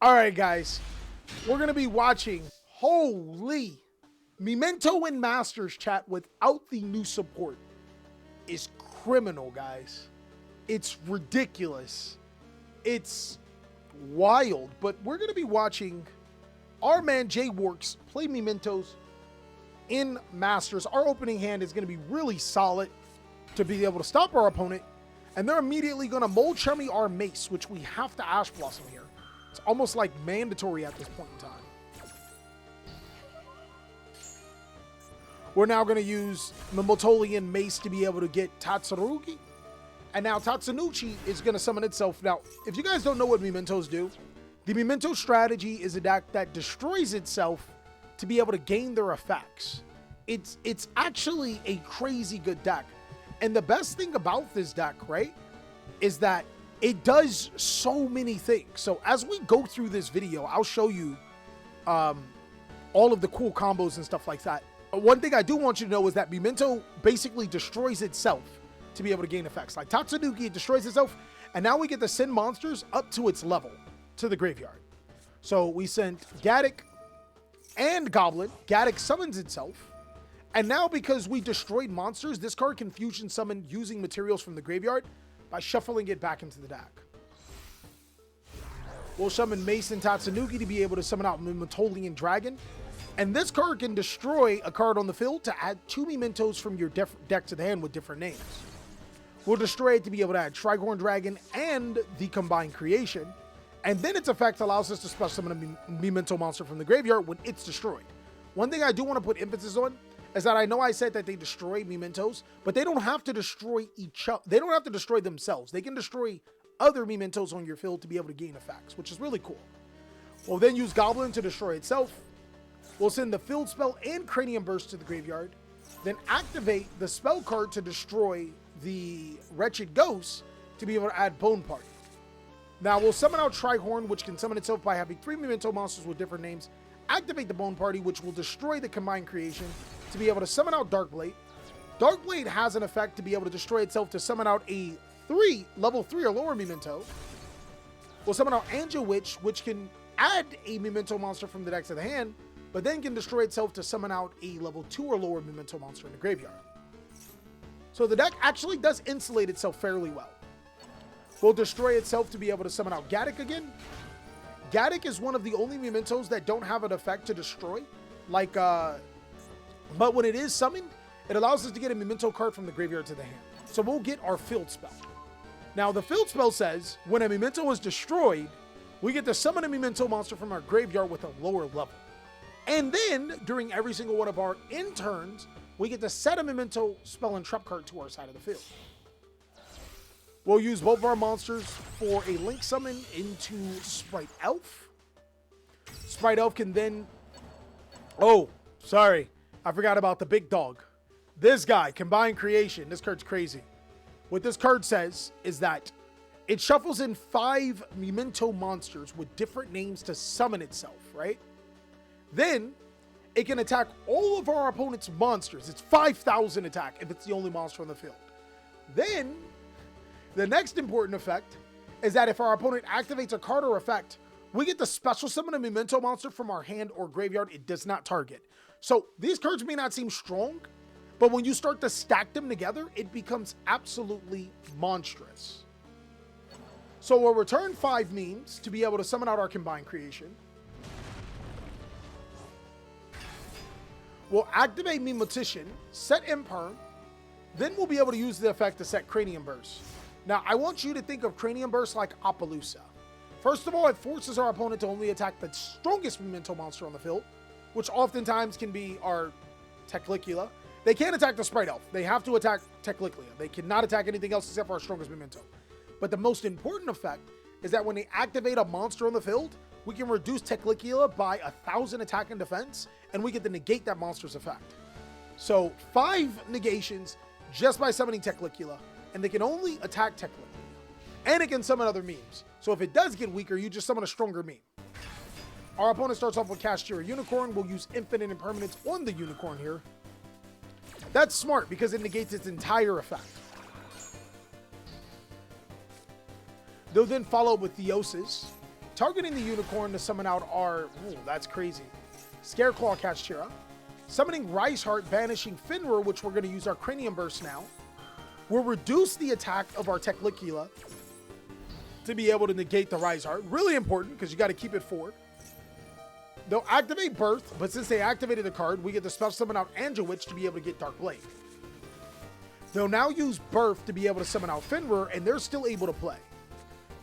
All right, guys, we're going to be watching, holy, Memento and Masters chat without the new support is criminal, guys. It's ridiculous. It's wild, but we're going to be watching our man Jay Works play Mementos in Masters. Our opening hand is going to be really solid to be able to stop our opponent, and they're immediately going to Mold Chummy our Mace, which we have to Ash Blossom here. It's almost like mandatory at this point in time. We're now going to use the Motolian Mace to be able to get Tatsurugi. And now Tatsunuchi is going to summon itself. Now, if you guys don't know what Mementos do, the Memento strategy is a deck that destroys itself to be able to gain their effects. It's actually a crazy good deck. And the best thing about this deck, right, is that it does so many things. So as we go through this video, I'll show you all of the cool combos and stuff like that. One thing I do want you to know is that Memento basically destroys itself to be able to gain effects. Like Tatsunuki, it destroys itself, and now we get to send monsters up to its level, to the graveyard. So we sent Gaddock and Goblin. Gaddock summons itself, and now because we destroyed monsters, this card can fusion summon using materials from the graveyard by shuffling it back into the deck. We'll summon Mace and Tatsunuki to be able to summon out Mementolian Dragon. And this card can destroy a card on the field to add 2 Mementos from your deck to the hand with different names. We'll destroy it to be able to add Tricorn Dragon and the Combined Creation. And then its effect allows us to special summon a Memento monster from the graveyard when it's destroyed. One thing I do want to put emphasis on is that I know I said that they destroy Mementos, but they don't have to destroy each other. They don't have to destroy themselves. They can destroy other Mementos on your field to be able to gain effects, which is really cool. We'll then use Goblin to destroy itself. We'll send the Field Spell and Cranium Burst to the graveyard, then activate the spell card to destroy the Wretched Ghost to be able to add Bone Party. Now we'll summon out Trihorn, which can summon itself by having 3 Memento monsters with different names, activate the Bone Party, which will destroy the Combined Creation to be able to summon out Darkblade. Darkblade has an effect to be able to destroy itself to summon out a level 3 or lower Memento. We'll summon out Angel Witch, which can add a Memento monster from the deck to the hand, but then can destroy itself to summon out a level 2 or lower Memento monster in the graveyard. So the deck actually does insulate itself fairly well. We'll destroy itself to be able to summon out Gaddock again. Gaddock is one of the only Mementos that don't have an effect to destroy. But when it is summoned, it allows us to get a Memento card from the graveyard to the hand. So we'll get our Field Spell. Now the Field Spell says, when a Memento is destroyed, we get to summon a Memento monster from our graveyard with a lower level. And then, during every single one of our end turns, we get to set a Memento spell and trap card to our side of the field. We'll use both of our monsters for a link summon into Sprite Elf. Sprite Elf can then... Oh, sorry. I forgot about the big dog. This guy, Combined Creation. This card's crazy. What this card says is that it shuffles in 5 Memento monsters with different names to summon itself, right? Then, it can attack all of our opponent's monsters. It's 5,000 attack if it's the only monster on the field. Then, the next important effect is that if our opponent activates a card or effect, we get to special summon a Memento monster from our hand or graveyard it does not target. So, these cards may not seem strong, but when you start to stack them together, it becomes absolutely monstrous. So, we'll return 5 memes to be able to summon out our Combined Creation. We'll activate Memotician, set Imperm, then we'll be able to use the effect to set Cranium Burst. Now, I want you to think of Cranium Burst like Appaloosa. First of all, it forces our opponent to only attack the strongest Memento monster on the field, which oftentimes can be our Teclicula. They can't attack the Sprite Elf. They have to attack Teclicula. They cannot attack anything else except for our strongest Memento. But the most important effect is that when they activate a monster on the field, we can reduce Teclicula by 1,000 attack and defense, and we get to negate that monster's effect. So 5 negations just by summoning Teclicula, and they can only attack Teclicula. And it can summon other memes. So if it does get weaker, you just summon a stronger meme. Our opponent starts off with Castira Unicorn. We'll use Infinite Impermanence on the Unicorn here. That's smart because it negates its entire effect. They'll then follow with Theosis. Targeting the unicorn to summon out our, ooh, that's crazy, Scareclaw Kashtira. Summoning Rice Heart, banishing Finra, which we're going to use our Cranium Burst now. We'll reduce the attack of our Teclicula to be able to negate the Rice Heart. Really important, because you got to keep it forward. They'll activate Birth, but since they activated the card, we get to special summon out Angel Witch to be able to get Dark Blade. They'll now use Birth to be able to summon out Finra, and they're still able to play.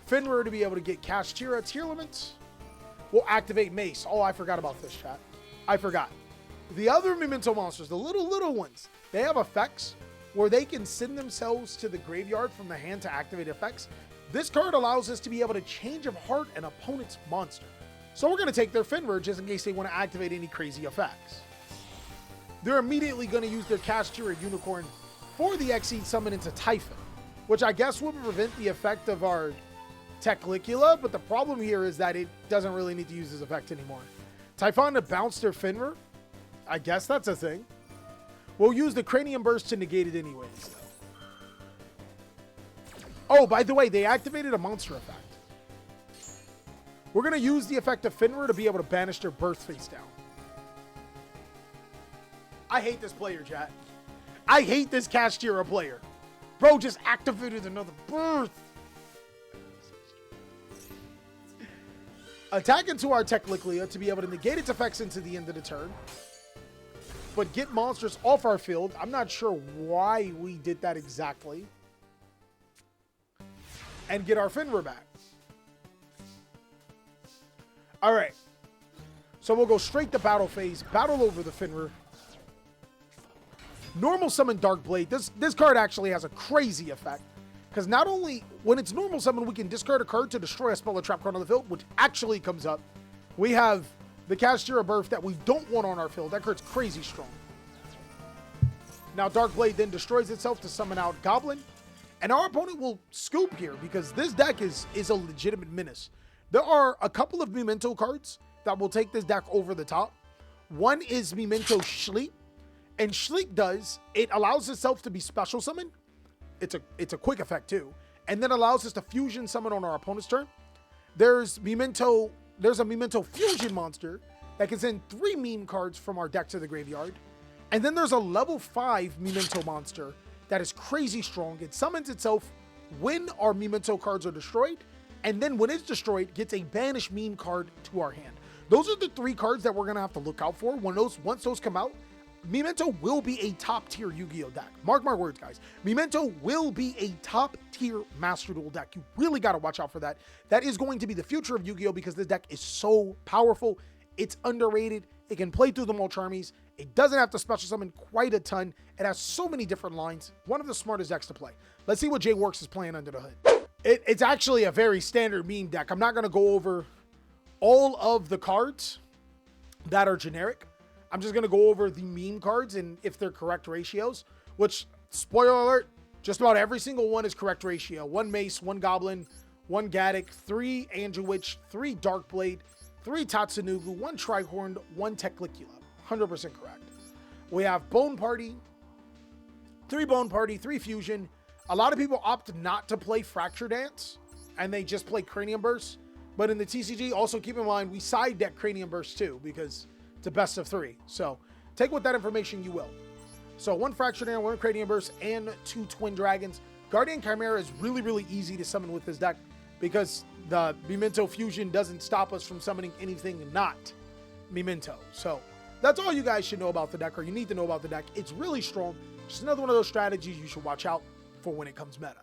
Finra to be able to get Kashtira Tearlaments. We'll activate Mace. Oh, I forgot about this, chat. I forgot. The other Memento monsters, the little ones, they have effects where they can send themselves to the graveyard from the hand to activate effects. This card allows us to be able to change of heart an opponent's monster. So we're going to take their Finra just in case they want to activate any crazy effects. They're immediately going to use their Kashtira Unicorn for the Xyz summon into Typhon, which I guess would prevent the effect of our Teclicula, but the problem here is that it doesn't really need to use this effect anymore. Typhon to bounce their Finra. I guess that's a thing. We'll use the Cranium Burst to negate it anyways, though. Oh, by the way, they activated a monster effect. We're going to use the effect of Finra to be able to banish their Birth face down. I hate this player, chat. I hate this Kashtira player. Bro just activated another Birth. Attack into our Teclicula to be able to negate its effects into the end of the turn, but get monsters off our field. I'm not sure why we did that exactly. And get our Finra back. All right. So we'll go straight to battle phase. Battle over the Finra. Normal summon Dark Blade. This card actually has a crazy effect. Because not only, when it's normal summon, we can discard a card to destroy a spell or trap card on the field, which actually comes up. We have the Kashtira Birth that we don't want on our field. That card's crazy strong. Now Dark Blade then destroys itself to summon out Goblin. And our opponent will scoop here because this deck is a legitimate menace. There are a couple of Memento cards that will take this deck over the top. One is Memento Sleep. And Sleep does, it allows itself to be special summoned. It's a quick effect too. And then allows us to fusion summon on our opponent's turn. There's a Memento Fusion monster that can send 3 meme cards from our deck to the graveyard. And then there's a level 5 Memento monster that is crazy strong. It summons itself when our Memento cards are destroyed. And then when it's destroyed, gets a banished meme card to our hand. Those are the 3 cards that we're going to have to look out for. Once those come out, Memento will be a top-tier Yu-Gi-Oh deck. Mark my words, guys. Memento will be a top-tier Master Duel deck. You really got to watch out for that. That is going to be the future of Yu-Gi-Oh because this deck is so powerful. It's underrated. It can play through the Molcharmies. It doesn't have to special summon quite a ton. It has so many different lines. One of the smartest decks to play. Let's see what Jay Works is playing under the hood. It's actually a very standard meme deck. I'm not going to go over all of the cards that are generic. I'm just going to go over the meme cards and if they're correct ratios, which, spoiler alert, just about every single one is correct ratio. 1 Mace, 1 Goblin, 1 Gaddock, 3 Angel Witch, 3 Dark Blade, 3 Tatsunugu, 1 Trihorn, 1 Teclicula. 100% correct. We have Bone Party, 3 Bone Party, 3 Fusion. A lot of people opt not to play Fracture Dance, and they just play Cranium Burst. But in the TCG, also keep in mind, we side deck Cranium Burst too, because it's a best of 3. So take with that information you will. So 1 Fracture Dance, 1 Cranium Burst, and 2 Twin Dragons. Guardian Chimera is really, really easy to summon with this deck because the Memento Fusion doesn't stop us from summoning anything not Memento. So that's all you guys should know about the deck, or you need to know about the deck. It's really strong. Just another one of those strategies you should watch out for when it comes meta.